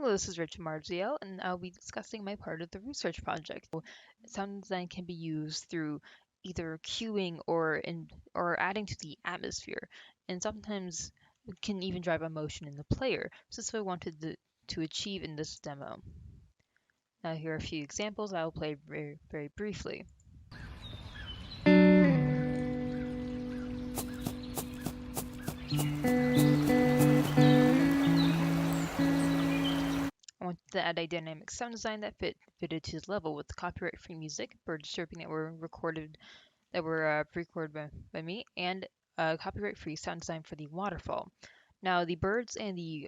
Hello, this is Rachele Marziale, and I'll be discussing my part of the research project. Sound design can be used through either cueing or adding to the atmosphere, and sometimes it can even drive emotion in the player. So this is what I wanted to achieve in this demo. Now here are a few examples I will play very briefly. I wanted to add a dynamic sound design that fitted to his level with copyright-free music, birds chirping that were pre-recorded by me, and copyright-free sound design for the waterfall. Now, the birds and the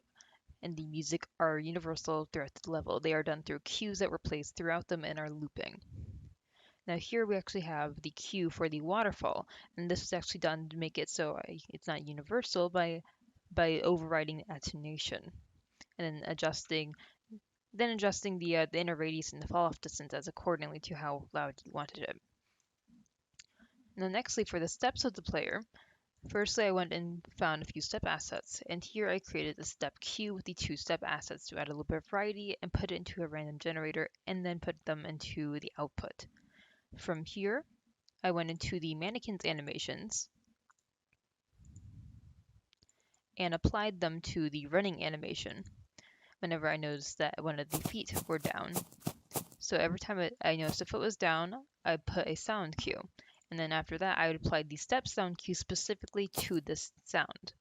music are universal throughout the level. They are done through cues that were placed throughout them and are looping. Now here we actually have the cue for the waterfall, and this was actually done to make it so it's not universal by overriding the attenuation and then adjusting the inner radius and the fall off distance as accordingly to how loud you wanted it. Now nextly for the steps of the player, firstly I went and found a few step assets, and here I created a step cue with the two step assets to add a little bit of variety and put it into a random generator and then put them into the output. From here, I went into the mannequin's animations and applied them to the running animation whenever I noticed that one of the feet were down. So every time I noticed a foot was down, I put a sound cue. And then after that, I would apply the step sound cue specifically to this sound,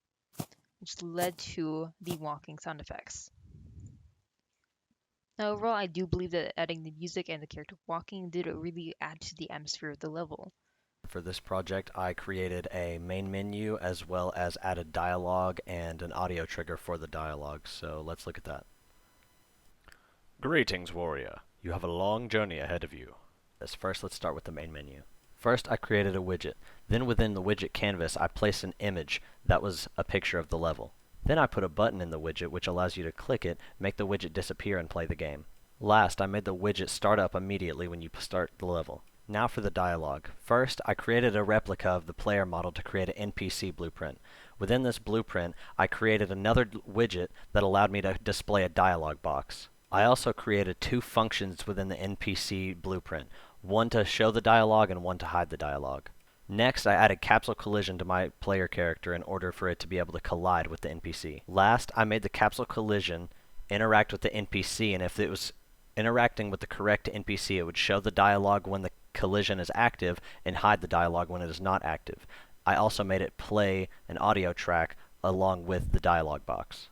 which led to the walking sound effects. Now, overall, I do believe that adding the music and the character walking did really add to the atmosphere of the level. For this project, I created a main menu as well as added dialogue and an audio trigger for the dialogue. So let's look at that. Greetings, warrior. You have a long journey ahead of you. First, let's start with the main menu. First, I created a widget. Then within the widget canvas, I placed an image that was a picture of the level. Then I put a button in the widget which allows you to click it, make the widget disappear, and play the game. Last, I made the widget start up immediately when you start the level. Now for the dialogue. First, I created a replica of the player model to create an NPC blueprint. Within this blueprint, I created another widget that allowed me to display a dialogue box. I also created two functions within the NPC blueprint, one to show the dialogue and one to hide the dialogue. Next, I added capsule collision to my player character in order for it to be able to collide with the NPC. Last, I made the capsule collision interact with the NPC, and if it was interacting with the correct NPC, it would show the dialogue when the collision is active and hide the dialogue when it is not active. I also made it play an audio track along with the dialogue box.